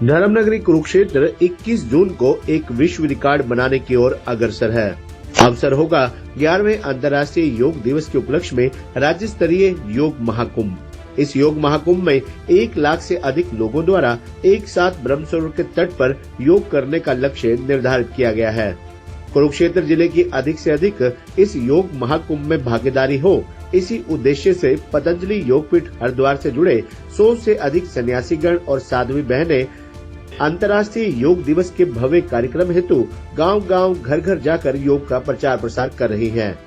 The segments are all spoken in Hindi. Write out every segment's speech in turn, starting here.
धर्मनगरी कुरुक्षेत्र 21 जून को एक विश्व रिकॉर्ड बनाने की ओर अग्रसर है। अवसर होगा 11वें अंतर्राष्ट्रीय योग दिवस के उपलक्ष्य में राज्य स्तरीय योग महाकुंभ। इस योग महाकुंभ में 1 लाख से अधिक लोगों द्वारा एक साथ ब्रह्म सरोवर के तट पर योग करने का लक्ष्य निर्धारित किया गया है। कुरुक्षेत्र जिले की अधिक से अधिक इस योग महाकुंभ में भागीदारी हो, इसी उद्देश्य से पतंजलि योगपीठ हरिद्वार से जुड़े 100 से अधिक सन्यासीगण और साध्वी बहनें अंतर्राष्ट्रीय योग दिवस के भव्य कार्यक्रम हेतु गांव-गांव, घर-घर जाकर योग का प्रचार प्रसार कर रही हैं।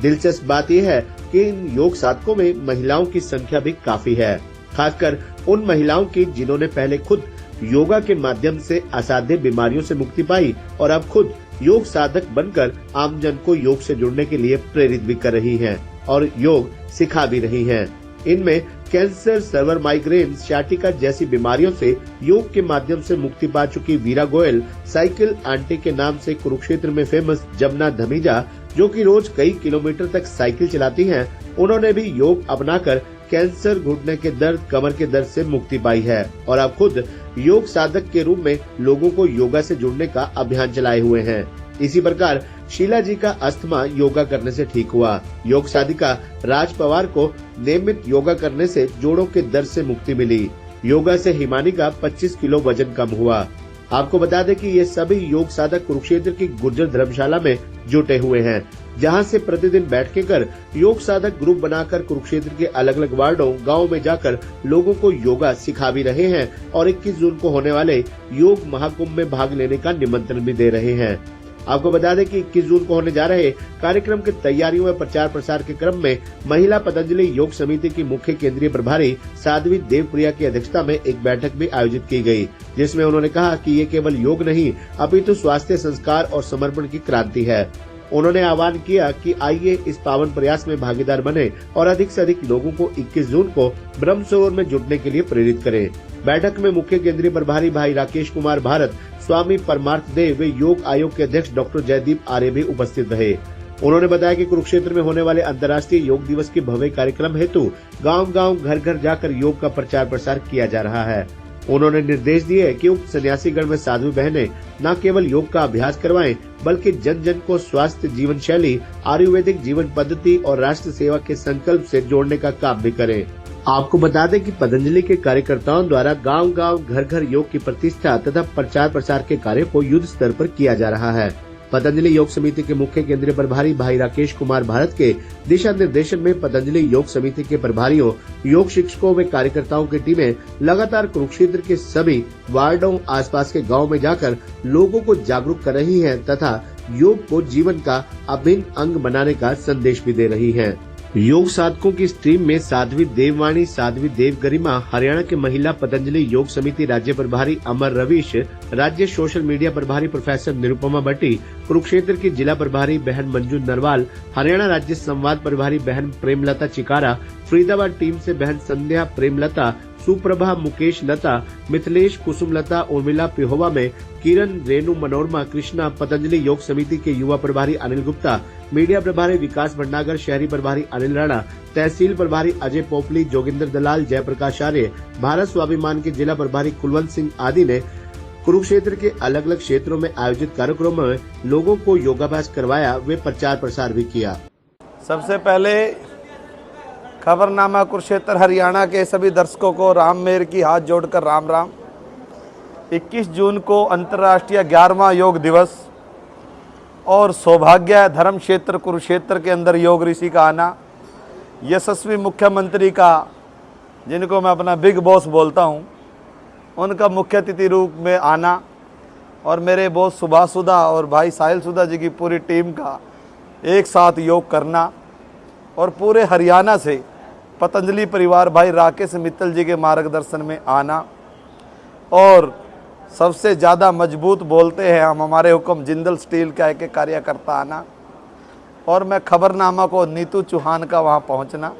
दिलचस्प बात यह है कि इन योग साधकों में महिलाओं की संख्या भी काफी है, खासकर उन महिलाओं की जिन्होंने पहले खुद योगा के माध्यम से असाध्य बीमारियों से मुक्ति पाई और अब खुद योग साधक बनकर आमजन को योग से जुड़ने के लिए प्रेरित भी कर रही हैं और योग सिखा भी रही हैं। इनमें कैंसर, सर्वर माइग्रेन, सियाटिका जैसी बीमारियों से योग के माध्यम से मुक्ति पा चुकी वीरा गोयल, साइकिल आंटी के नाम से कुरुक्षेत्र में फेमस जमुना धमीजा, जो कि रोज कई किलोमीटर तक साइकिल चलाती हैं, उन्होंने भी योग अपनाकर कैंसर, घुटने के दर्द, कमर के दर्द से मुक्ति पाई है और अब खुद योग साधक के रूप में लोगों को योगा से जुड़ने का अभियान चलाए हुए हैं। इसी प्रकार शीला जी का अस्थमा योगा करने से ठीक हुआ। योग साधिका राज पवार को नियमित योगा करने से जोड़ों के दर्द से मुक्ति मिली। योगा से हिमानी का 25 किलो वजन कम हुआ। आपको बता दें कि ये सभी योग साधक कुरुक्षेत्र की गुर्जर धर्मशाला में जुटे हुए हैं, जहां से प्रतिदिन बैठकें कर योग साधक ग्रुप बनाकर कुरुक्षेत्र के अलग अलग वार्डों, गाँव में जाकर लोगों को योगा सिखा भी रहे हैं और 21 जून को होने वाले योग महाकुंभ में भाग लेने का निमंत्रण भी दे रहे हैं। आपको बता दें कि 21 जून को होने जा रहे कार्यक्रम की तैयारियों में प्रचार प्रसार के क्रम में महिला पतंजलि योग समिति की मुख्य केंद्रीय प्रभारी साध्वी देवप्रिया की अध्यक्षता में एक बैठक भी आयोजित की गई, जिसमें उन्होंने कहा कि ये केवल योग नहीं अपितु स्वास्थ्य, संस्कार और समर्पण की क्रांति है। उन्होंने आह्वान किया कि आइए इस पावन प्रयास में भागीदार बने और अधिक से अधिक लोगों को 21 जून को ब्रह्म सरोवर में जुटने के लिए प्रेरित करें। बैठक में मुख्य केंद्रीय प्रभारी भाई राकेश कुमार भारत, स्वामी परमार्थ देव व योग आयोग के अध्यक्ष डॉक्टर जयदीप आर्य भी उपस्थित रहे। उन्होंने बताया कि कुरुक्षेत्र में होने वाले अंतर्राष्ट्रीय योग दिवस के भव्य कार्यक्रम हेतु गांव-गांव, घर-घर जाकर योग का प्रचार प्रसार किया जा रहा है। उन्होंने निर्देश दिए कि उक्त सन्यासीगण में साधु बहनें न केवल योग का अभ्यास करवाएं, बल्कि जन जन को स्वास्थ्य जीवन शैली, आयुर्वेदिक जीवन पद्धति और राष्ट्र सेवा के संकल्प से जोड़ने का काम भी करें। आपको बता दें कि पतंजलि के कार्यकर्ताओं द्वारा गांव-गांव, घर-घर योग की प्रतिष्ठा तथा प्रचार प्रसार के कार्य को युद्ध स्तर पर किया जा रहा है। पतंजलि योग समिति के मुख्य केंद्रीय प्रभारी भाई राकेश कुमार भारत के दिशा निर्देशन में पतंजलि योग समिति के प्रभारियों, योग शिक्षकों व कार्यकर्ताओं की टीमें लगातार कुरुक्षेत्र के सभी वार्डों, आसपास के गांव में जाकर लोगों को जागरूक कर रही हैं तथा योग को जीवन का अभिन्न अंग बनाने का संदेश भी दे रही हैं। योग साधकों की स्ट्रीम में साध्वी देववाणी, साध्वी देव गरिमा, हरियाणा के महिला पतंजलि योग समिति राज्य प्रभारी अमर रवीश, राज्य सोशल मीडिया प्रभारी प्रोफेसर निरुपमा भट्टी, कुरुक्षेत्र की जिला प्रभारी बहन मंजू नरवाल, हरियाणा राज्य संवाद प्रभारी बहन प्रेमलता चिकारा, फरीदाबाद टीम से बहन संध्या प्रेमलता, सुप्रभा, मुकेश लता, मिथिलेश, कुसुमलता, उर्मिला पिहोवा में किरण, रेणु, मनोरमा, कृष्णा, पतंजलि योग समिति के युवा प्रभारी अनिल गुप्ता, मीडिया प्रभारी विकास भटनागर, शहरी प्रभारी अनिल राणा, तहसील प्रभारी अजय पोपली, जोगिंदर दलाल, जयप्रकाश आर्य, भारत स्वाभिमान के जिला प्रभारी कुलवंत सिंह आदि ने कुरुक्षेत्र के अलग अलग क्षेत्रों में आयोजित कार्यक्रमों में लोगों को योगाभ्यास करवाया व प्रचार प्रसार भी किया। सबसे पहले खबरनामा कुरुक्षेत्र हरियाणा के सभी दर्शकों को राम मेर की हाथ जोड़कर राम राम। 21 जून को अंतर्राष्ट्रीय 11वां योग दिवस और सौभाग्य धर्म क्षेत्र कुरुक्षेत्र के अंदर योग ऋषि का आना, यशस्वी मुख्यमंत्री का, जिनको मैं अपना बिग बॉस बोलता हूं, उनका मुख्य अतिथि रूप में आना और मेरे बॉस सुभाष सुधा और भाई साहिल सुधा जी की पूरी टीम का एक साथ योग करना और पूरे हरियाणा से पतंजलि परिवार भाई राकेश मित्तल जी के मार्गदर्शन में आना और सबसे ज़्यादा मजबूत बोलते हैं हम, हमारे हुक्म जिंदल स्टील का एक कार्यकर्ता आना और मैं खबरनामा को नीतू चौहान का वहाँ पहुँचना।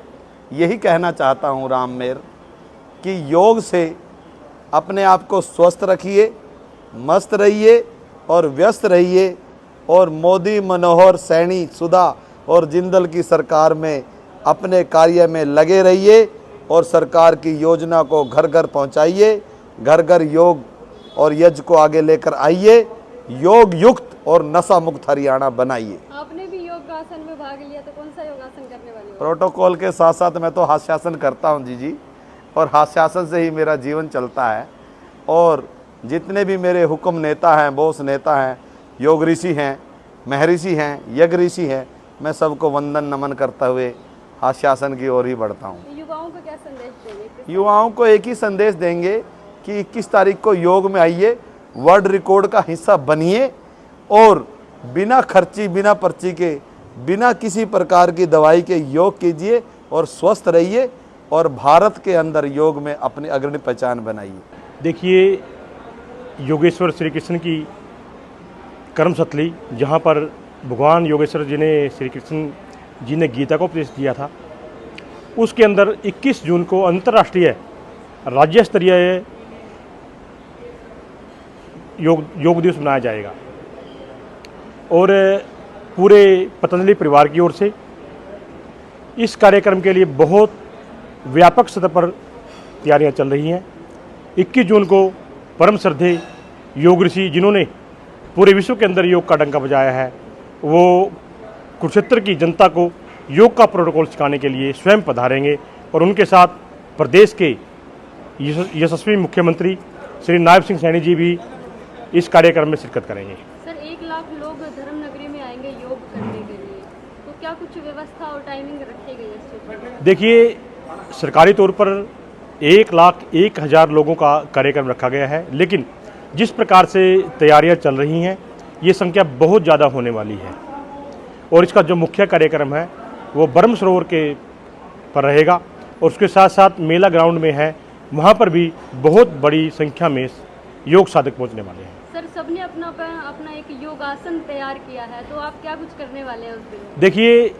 यही कहना चाहता हूँ राम मेर कि योग से अपने आप को स्वस्थ रखिए, मस्त रहिए और व्यस्त रहिए और मोदी, मनोहर, सैनी, सुधा और जिंदल की सरकार में अपने कार्य में लगे रहिए और सरकार की योजना को घर घर पहुंचाइए। घर घर योग और यज्ञ को आगे लेकर आइए। योग युक्त और नशा मुक्त हरियाणा बनाइए। आपने भी योगासन में भाग लिया, तो कौन सा योगासन करने वाले हो? प्रोटोकॉल के साथ साथ मैं तो हास्यासन करता हूँ जी, और हास्यासन से ही मेरा जीवन चलता है। और जितने भी मेरे हुक्म नेता हैं, बॉस नेता हैं, योग ऋषि हैं, महर्षि हैं, यज्ञ ऋषि हैं, मैं सबको वंदन नमन करता हुए हास्यासन की ओर ही बढ़ता हूँ। युवाओं को क्या संदेश देंगे? युवाओं को एक ही संदेश देंगे कि 21 तारीख को योग में आइए, वर्ल्ड रिकॉर्ड का हिस्सा बनिए और बिना खर्ची, बिना पर्ची के, बिना किसी प्रकार की दवाई के योग कीजिए और स्वस्थ रहिए और भारत के अंदर योग में अपनी अग्रणी पहचान बनाइए। देखिए, योगेश्वर श्री कृष्ण की कर्मस्थली, जहाँ पर भगवान योगेश्वर जी ने, श्री कृष्ण जी ने गीता को उपदेश दिया था, उसके अंदर 21 जून को अंतर्राष्ट्रीय राज्य स्तरीय योग दिवस मनाया जाएगा। और पूरे पतंजलि परिवार की ओर से इस कार्यक्रम के लिए बहुत व्यापक सतह पर तैयारियां चल रही हैं। 21 जून को परम श्रद्धेय योग ऋषि, जिन्होंने पूरे विश्व के अंदर योग का डंका बजाया है, वो कुरुक्षेत्र की जनता को योग का प्रोटोकॉल सिखाने के लिए स्वयं पधारेंगे और उनके साथ प्रदेश के यशस्वी मुख्यमंत्री श्री नायब सिंह सैनी जी भी इस कार्यक्रम में शिरकत करेंगे। सर, 1 लाख लोग धर्म नगरी में आएंगे योग करने के लिए, तो क्या कुछ व्यवस्था और टाइमिंग रखी गई है इस चीज़ पर? देखिए, सरकारी तौर पर 1,01,000 लोगों का कार्यक्रम रखा गया है, लेकिन जिस प्रकार से तैयारियां चल रही हैं, ये संख्या बहुत ज़्यादा होने वाली है। और इसका जो मुख्य कार्यक्रम है वो ब्रह्म सरोवर के पर रहेगा और उसके साथ साथ मेला ग्राउंड में है, वहाँ पर भी बहुत बड़ी संख्या में योग साधक पहुँचने वाले हैं। सर, सबने अपना एक योगासन तैयार किया है, तो आप क्या कुछ करने वाले हैं उस दिन? देखिए,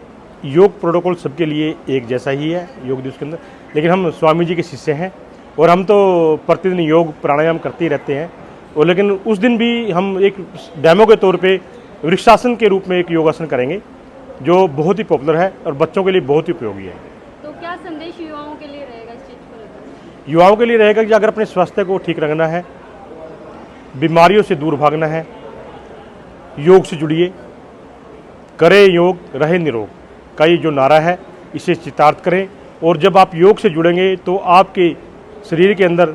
योग प्रोटोकॉल सबके लिए एक जैसा ही है योग दिवस के अंदर, लेकिन हम स्वामी जी के शिष्य हैं और हम तो प्रतिदिन योग प्राणायाम करते ही रहते हैं। और लेकिन उस दिन भी हम एक डेमो के तौर पे वृक्षासन के रूप में एक योगासन करेंगे, जो बहुत ही पॉपुलर है और बच्चों के लिए बहुत ही उपयोगी है। तो क्या संदेश युवाओं के लिए रहेगा इस चीज़ को लेकर? युवाओं के लिए रहेगा कि अगर अपने स्वास्थ्य को ठीक रखना है, बीमारियों से दूर भागना है, योग से जुड़िए, करें योग रहे निरोग का ये जो नारा है, इसे चितार्थ करें। और जब आप योग से जुड़ेंगे तो आपके शरीर के अंदर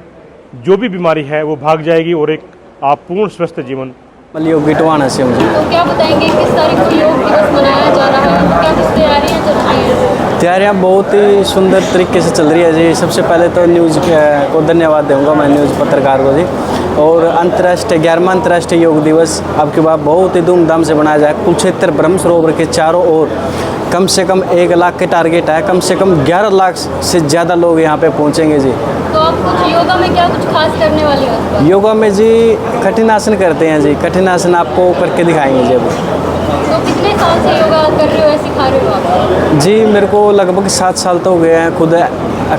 जो भी बीमारी है वो भाग जाएगी और एक आप पूर्ण स्वस्थ जीवन। योग गिटवाना से मुझे तो क्या बताएंगे, किस तारीख को योग दिवस मनाया जा रहा है, क्या कुछ तैयारियां चल रही हैं? तैयारियाँ बहुत ही सुंदर तरीके से चल रही है जी। सबसे पहले तो न्यूज़ को धन्यवाद दूंगा मैं, न्यूज़ पत्रकार को जी। और 11वां अंतर्राष्ट्रीय योग दिवस अब के बाद बहुत ही धूमधाम से मनाया जाए। कुरुक्षेत्र ब्रह्म सरोवर के चारों ओर कम से कम 1 लाख के टारगेट है, कम से कम 11 लाख से ज़्यादा लोग यहाँ पे पहुँचेंगे जी। तो आप कुछ योगा में क्या कुछ खास करने वाले हो? योगा में जी कठिन आसन करते हैं जी, कठिन आसन आपको करके दिखाएंगे जी। तो कितने साल से योगा कर रहे हो या सिखा रहे हो आप? जी मेरे को लगभग 7 साल तो हो गए हैं खुद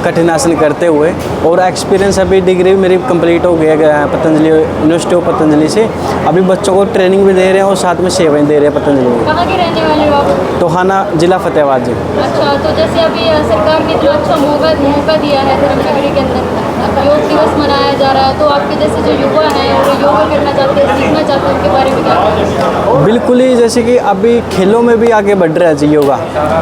कठिन आसन करते हुए, और एक्सपीरियंस अभी डिग्री मेरी कंप्लीट हो गया है पतंजलि यूनिवर्सिटी ऑफ पतंजलि से। अभी बच्चों को ट्रेनिंग भी दे रहे हैं और साथ में सेवाएं दे रहे हैं पतंजलि में। कहाँ के रहने वाले हो आप? टोहाना जिला फतेहाबाद जी। अच्छा, तो जैसे अभी सरकार ने इतना अच्छा मौका दिया है धर्मनगरी के अंदर योग दिवस मनाया जा रहा है, तो आपके जैसे जो युवा हैं वो योगा करना चाहते हैं, सीखना चाहते हैं, उनके बारे में क्या? बिल्कुल ही, जैसे कि अभी खेलों में भी आगे बढ़ रहा है जी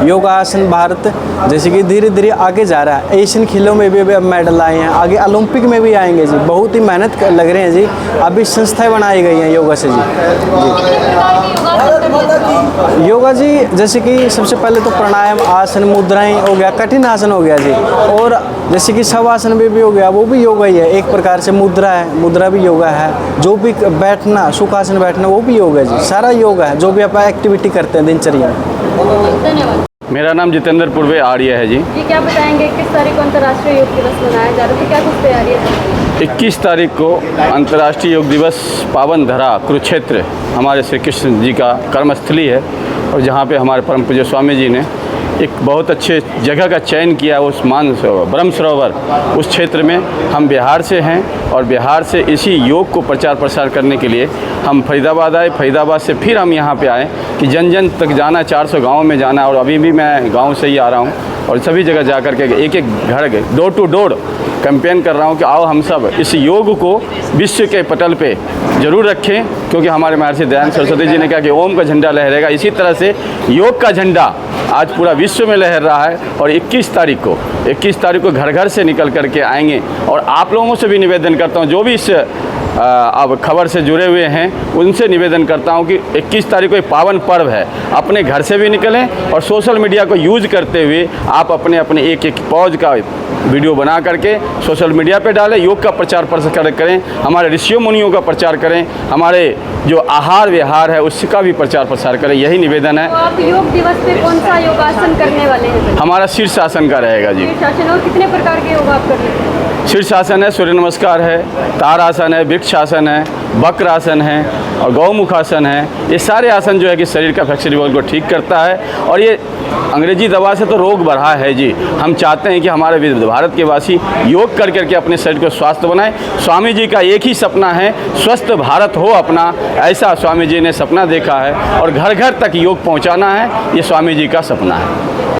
योगासन भारत जैसे कि धीरे धीरे आगे जा रहा है। एशियन खेलों में भी अभी अब मेडल आए हैं, आगे ओलंपिक में भी आएंगे जी। बहुत ही मेहनत लग रहे हैं जी, अभी संस्थाएं बनाई गई हैं योगा से जी। कितने प्रकार के योगासन करते हैं? योगा जी जैसे कि सबसे पहले तो प्राणायाम, आसन, मुद्राएं हो गया, कठिन आसन हो गया जी, और जैसे कि शवासन भी हो गया, वो भी योगा ही है एक प्रकार से। मुद्रा है, मुद्रा भी योगा है। जो भी बैठना, सुखासन बैठना, वो भी योगा है जी। सारा योगा है जो भी आप एक्टिविटी करते हैं दिनचर्या में। धन्यवाद। मेरा नाम जितेंद्र पूर्वे आर्य है जी। जी, क्या बताएंगे, 21 तारीख को अंतर्राष्ट्रीय योग दिवस मनाया जा रहा है, तो क्या कुछ तैयारियां चल रही हैं? 21 तारीख को अंतर्राष्ट्रीय योग दिवस पावन धरा कुरुक्षेत्र हमारे श्री कृष्ण जी का कर्मस्थली है, और जहाँ पे हमारे परम पूज्य स्वामी जी ने एक बहुत अच्छे जगह का चयन किया, उस ब्रह्म सरोवर उस क्षेत्र में। हम बिहार से हैं और बिहार से इसी योग को प्रचार प्रसार करने के लिए हम फरीदाबाद आए। फरीदाबाद से फिर हम यहाँ पे आए कि जन जन तक जाना, 400 गाँव में जाना, और अभी भी मैं गाँव से ही आ रहा हूँ और सभी जगह जा कर के एक एक घर डोर टू डोर कैंपेन कर रहा हूँ कि आओ हम सब इस योग को विश्व के पटल पे जरूर रखें, क्योंकि हमारे महर्षि दयानंद सरस्वती जी ने कहा कि ओम का झंडा लहरेगा। इसी तरह से योग का झंडा आज पूरा विश्व में लहर रहा है। और 21 तारीख को घर घर से निकल करके आएंगे। और आप लोगों से भी निवेदन करता हूँ, जो भी इस अब खबर से जुड़े हुए हैं उनसे निवेदन करता हूं कि 21 तारीख को एक पावन पर्व है, अपने घर से भी निकलें और सोशल मीडिया को यूज करते हुए आप अपने अपने एक एक पौज का वीडियो बना करके सोशल मीडिया पे डालें, योग का प्रचार प्रसार करें, हमारे ऋषियों मुनियों का प्रचार करें, हमारे जो आहार विहार है उसका भी प्रचार प्रसार करें। यही निवेदन है। तो आप योग दिवस पे कौन सा योगासन करने वाले हैं? हमारा शीर्षासन का रहेगा जी। शीर्षासन। और कितने प्रकार के योग आप कर रहे हैं? शीर्षासन है, सूर्य नमस्कार है, तारासन है, वृक्षासन है, वक्रासन है और गौमुखासन है। ये सारे आसन जो है कि शरीर का फ्लेक्सिबिलिटी को ठीक करता है। और ये अंग्रेजी दवा से तो रोग बढ़ा है जी। हम चाहते हैं कि हमारे भारत के वासी योग कर करके अपने शरीर को स्वस्थ बनाएं। स्वामी जी का एक ही सपना है, स्वस्थ भारत हो अपना। ऐसा स्वामी जी ने सपना देखा है और घर घर तक योग पहुंचाना है, ये स्वामी जी का सपना है।